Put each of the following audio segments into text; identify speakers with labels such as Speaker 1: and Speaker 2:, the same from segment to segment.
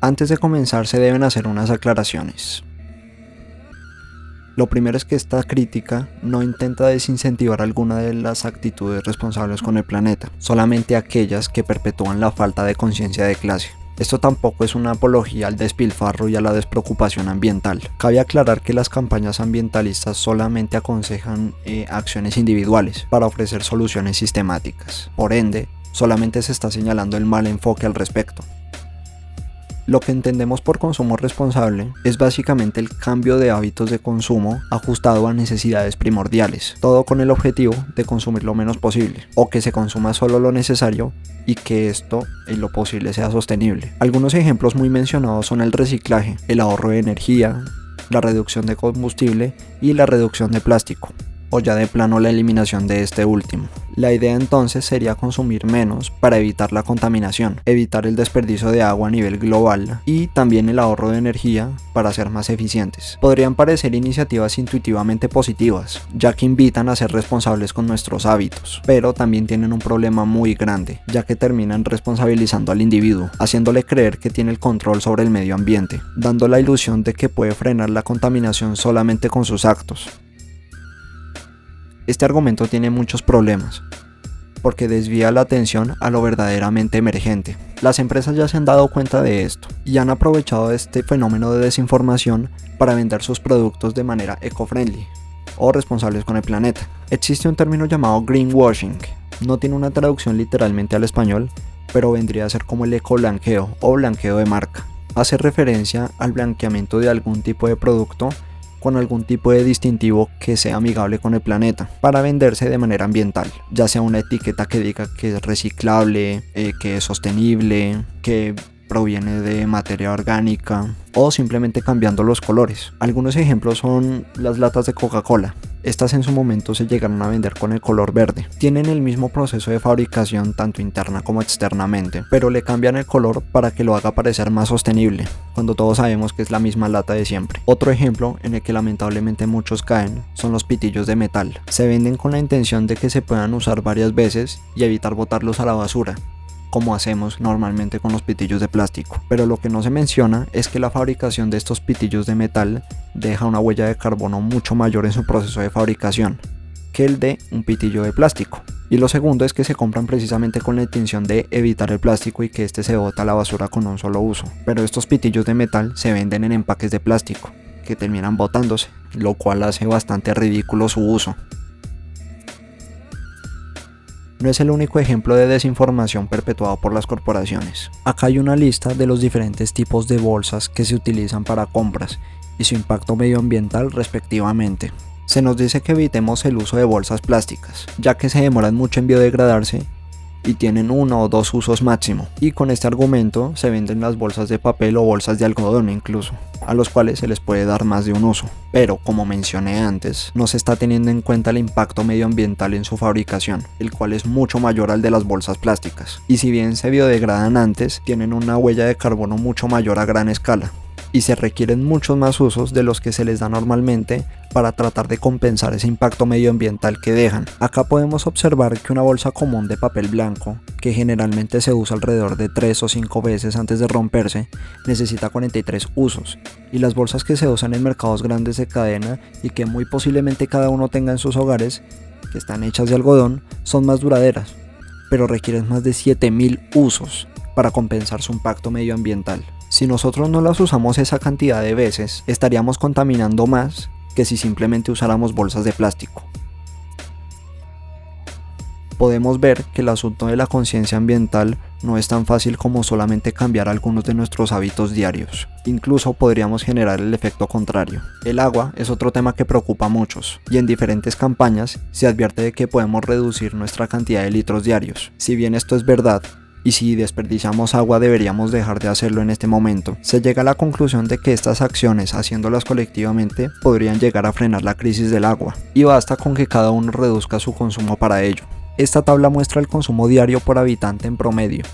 Speaker 1: Antes de comenzar se deben hacer unas aclaraciones. Lo primero es que esta crítica no intenta desincentivar alguna de las actitudes responsables con el planeta, solamente aquellas que perpetúan la falta de conciencia de clase. Esto tampoco es una apología al despilfarro y a la despreocupación ambiental. Cabe aclarar que las campañas ambientalistas solamente aconsejan acciones individuales para ofrecer soluciones sistemáticas. Por ende, solamente se está señalando el mal enfoque al respecto. Lo que entendemos por consumo responsable es básicamente el cambio de hábitos de consumo ajustado a necesidades primordiales, todo con el objetivo de consumir lo menos posible, o que se consuma solo lo necesario y que esto en lo posible sea sostenible. Algunos ejemplos muy mencionados son el reciclaje, el ahorro de energía, la reducción de combustible y la reducción de plástico, o ya de plano la eliminación de este último. La idea entonces sería consumir menos para evitar la contaminación, evitar el desperdicio de agua a nivel global y también el ahorro de energía para ser más eficientes. Podrían parecer iniciativas intuitivamente positivas, ya que invitan a ser responsables con nuestros hábitos, pero también tienen un problema muy grande, ya que terminan responsabilizando al individuo, haciéndole creer que tiene el control sobre el medio ambiente, dando la ilusión de que puede frenar la contaminación solamente con sus actos. Este argumento tiene muchos problemas, porque desvía la atención a lo verdaderamente emergente. Las empresas ya se han dado cuenta de esto y han aprovechado este fenómeno de desinformación para vender sus productos de manera eco-friendly o responsables con el planeta. Existe un término llamado greenwashing, no tiene una traducción literalmente al español, pero vendría a ser como el eco-blanqueo o blanqueo de marca. Hace referencia al blanqueamiento de algún tipo de producto con algún tipo de distintivo que sea amigable con el planeta para venderse de manera ambiental, ya sea una etiqueta que diga que es reciclable, que es sostenible, que proviene de materia orgánica o simplemente cambiando los colores. Algunos ejemplos son las latas de Coca-Cola. Estas en su momento se llegaron a vender con el color verde. Tienen el mismo proceso de fabricación tanto interna como externamente, pero le cambian el color para que lo haga parecer más sostenible, cuando todos sabemos que es la misma lata de siempre. Otro ejemplo en el que lamentablemente muchos caen son los pitillos de metal. Se venden con la intención de que se puedan usar varias veces y evitar botarlos a la basura, como hacemos normalmente con los pitillos de plástico. Pero lo que no se menciona es que la fabricación de estos pitillos de metal deja una huella de carbono mucho mayor en su proceso de fabricación que el de un pitillo de plástico. Y lo segundo es que se compran precisamente con la intención de evitar el plástico y que este se bota a la basura con un solo uso. Pero estos pitillos de metal se venden en empaques de plástico, que terminan botándose, lo cual hace bastante ridículo su uso. No es el único ejemplo de desinformación perpetuado por las corporaciones. Acá hay una lista de los diferentes tipos de bolsas que se utilizan para compras y su impacto medioambiental respectivamente. Se nos dice que evitemos el uso de bolsas plásticas, ya que se demoran mucho en biodegradarse y tienen 1 o 2 usos máximo, y con este argumento se venden las bolsas de papel o bolsas de algodón incluso, a los cuales se les puede dar más de un uso. Pero como mencioné antes, no se está teniendo en cuenta el impacto medioambiental en su fabricación, el cual es mucho mayor al de las bolsas plásticas, y si bien se biodegradan antes, tienen una huella de carbono mucho mayor a gran escala, y se requieren muchos más usos de los que se les da normalmente para tratar de compensar ese impacto medioambiental que dejan. Acá podemos observar que una bolsa común de papel blanco, que generalmente se usa alrededor de 3 o 5 veces antes de romperse, necesita 43 usos, y las bolsas que se usan en mercados grandes de cadena y que muy posiblemente cada uno tenga en sus hogares, que están hechas de algodón, son más duraderas, pero requieren más de 7000 usos para compensar su impacto medioambiental. Si nosotros no las usamos esa cantidad de veces, estaríamos contaminando más que si simplemente usáramos bolsas de plástico. Podemos ver que el asunto de la conciencia ambiental no es tan fácil como solamente cambiar algunos de nuestros hábitos diarios. Incluso podríamos generar el efecto contrario. El agua es otro tema que preocupa a muchos, y en diferentes campañas se advierte de que podemos reducir nuestra cantidad de litros diarios. Si bien esto es verdad, y si desperdiciamos agua deberíamos dejar de hacerlo en este momento, se llega a la conclusión de que estas acciones, haciéndolas colectivamente, podrían llegar a frenar la crisis del agua, y basta con que cada uno reduzca su consumo para ello. Esta tabla muestra el consumo diario por habitante en promedio,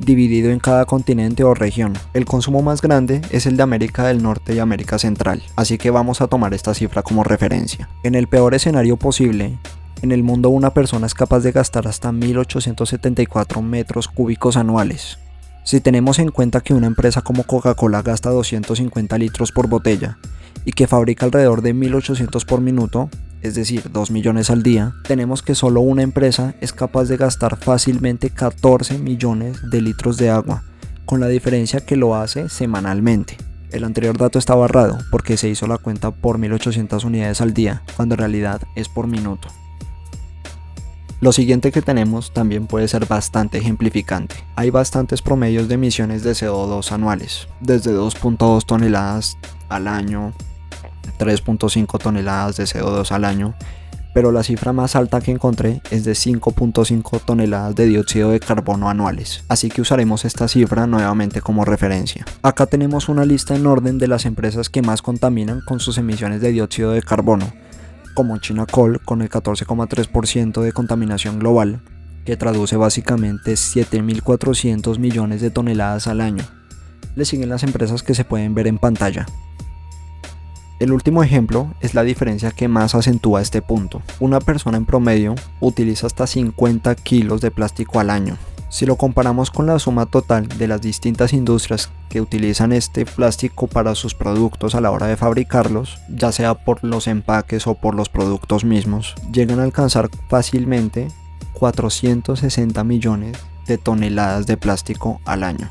Speaker 1: dividido en cada continente o región. El consumo más grande es el de América del Norte y América Central, así que vamos a tomar esta cifra como referencia. En el peor escenario posible, en el mundo una persona es capaz de gastar hasta 1874 metros cúbicos anuales. Si tenemos en cuenta que una empresa como Coca-Cola gasta 250 litros por botella y que fabrica alrededor de 1800 por minuto, es decir, 2 millones al día, tenemos que solo una empresa es capaz de gastar fácilmente 14 millones de litros de agua, con la diferencia que lo hace semanalmente. El anterior dato estaba errado porque se hizo la cuenta por 1800 unidades al día, cuando en realidad es por minuto. Lo siguiente que tenemos también puede ser bastante ejemplificante. Hay bastantes promedios de emisiones de CO2 anuales, desde 2.2 toneladas al año, 3.5 toneladas de CO2 al año, pero la cifra más alta que encontré es de 5.5 toneladas de dióxido de carbono anuales, así que usaremos esta cifra nuevamente como referencia. Acá tenemos una lista en orden de las empresas que más contaminan con sus emisiones de dióxido de carbono, como China Coal con el 14,3% de contaminación global, que traduce básicamente 7.400 millones de toneladas al año. Le siguen las empresas que se pueden ver en pantalla. El último ejemplo es la diferencia que más acentúa este punto. Una persona en promedio utiliza hasta 50 kilos de plástico al año. Si lo comparamos con la suma total de las distintas industrias que utilizan este plástico para sus productos a la hora de fabricarlos, ya sea por los empaques o por los productos mismos, llegan a alcanzar fácilmente 460 millones de toneladas de plástico al año.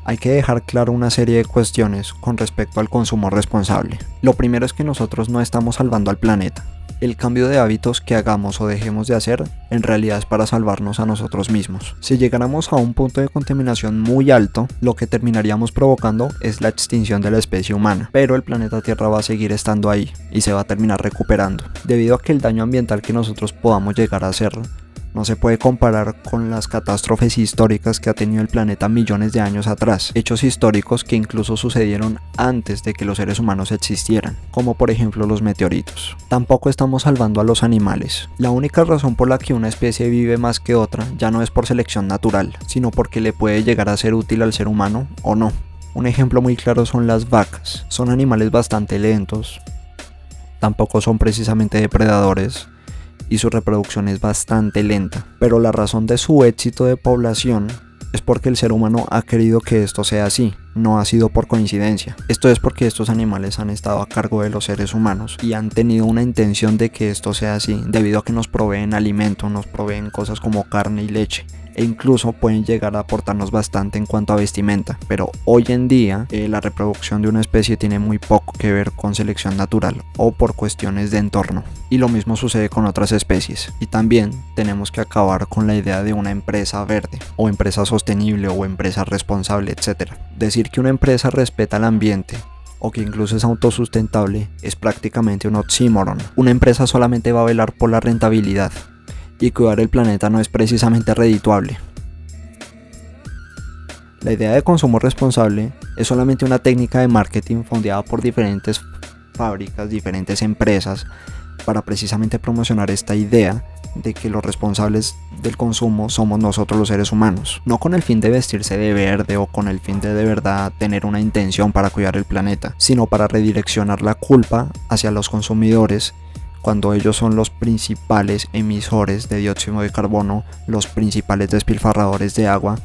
Speaker 1: Hay que dejar claro una serie de cuestiones con respecto al consumo responsable. Lo primero es que nosotros no estamos salvando al planeta. El cambio de hábitos que hagamos o dejemos de hacer en realidad es para salvarnos a nosotros mismos. Si llegáramos a un punto de contaminación muy alto, lo que terminaríamos provocando es la extinción de la especie humana, pero el planeta Tierra va a seguir estando ahí y se va a terminar recuperando, debido a que el daño ambiental que nosotros podamos llegar a hacer no se puede comparar con las catástrofes históricas que ha tenido el planeta millones de años atrás, hechos históricos que incluso sucedieron antes de que los seres humanos existieran, como por ejemplo los meteoritos. Tampoco estamos salvando a los animales. La única razón por la que una especie vive más que otra ya no es por selección natural, sino porque le puede llegar a ser útil al ser humano o no. Un ejemplo muy claro son las vacas. Son animales bastante lentos, tampoco son precisamente depredadores, y su reproducción es bastante lenta, pero la razón de su éxito de población es porque el ser humano ha querido que esto sea así, no ha sido por coincidencia. Esto es porque estos animales han estado a cargo de los seres humanos y han tenido una intención de que esto sea así, debido a que nos proveen alimento, nos proveen cosas como carne y leche, e incluso pueden llegar a aportarnos bastante en cuanto a vestimenta, pero hoy en día la reproducción de una especie tiene muy poco que ver con selección natural o por cuestiones de entorno, y lo mismo sucede con otras especies. Y también tenemos que acabar con la idea de una empresa verde o empresa sostenible o empresa responsable, etc. Decir que una empresa respeta el ambiente o que incluso es autosustentable es prácticamente un oxímoron. Una empresa solamente va a velar por la rentabilidad, y cuidar el planeta no es precisamente redituable. La idea de consumo responsable es solamente una técnica de marketing fondeada por diferentes fábricas, diferentes empresas, para precisamente promocionar esta idea de que los responsables del consumo somos nosotros los seres humanos, no con el fin de vestirse de verde o con el fin de verdad tener una intención para cuidar el planeta, sino para redireccionar la culpa hacia los consumidores, cuando ellos son los principales emisores de dióxido de carbono, los principales despilfarradores de agua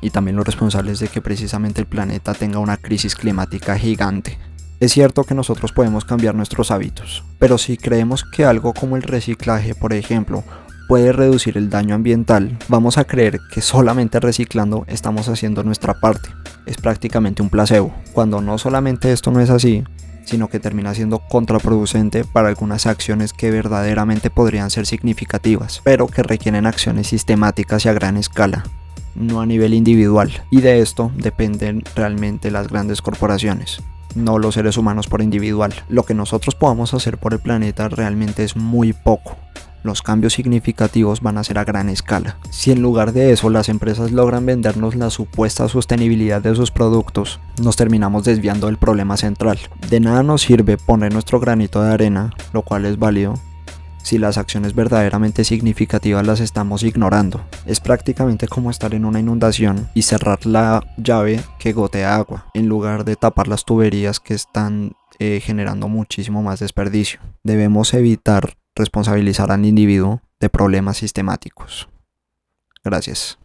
Speaker 1: y también los responsables de que precisamente el planeta tenga una crisis climática gigante. Es cierto que nosotros podemos cambiar nuestros hábitos, pero si creemos que algo como el reciclaje, por ejemplo, puede reducir el daño ambiental, vamos a creer que solamente reciclando estamos haciendo nuestra parte. Es prácticamente un placebo, cuando no solamente esto no es así, sino que termina siendo contraproducente para algunas acciones que verdaderamente podrían ser significativas, pero que requieren acciones sistemáticas y a gran escala, no a nivel individual, y de esto dependen realmente las grandes corporaciones, no los seres humanos por individual. Lo que nosotros podamos hacer por el planeta realmente es muy poco. Los cambios significativos van a ser a gran escala. Si en lugar de eso las empresas logran vendernos la supuesta sostenibilidad de sus productos, nos terminamos desviando del problema central. De nada nos sirve poner nuestro granito de arena, lo cual es válido, si las acciones verdaderamente significativas las estamos ignorando. Es prácticamente como estar en una inundación y cerrar la llave que gotea agua, en lugar de tapar las tuberías que están generando muchísimo más desperdicio. Debemos evitar responsabilizar al individuo de problemas sistemáticos. Gracias.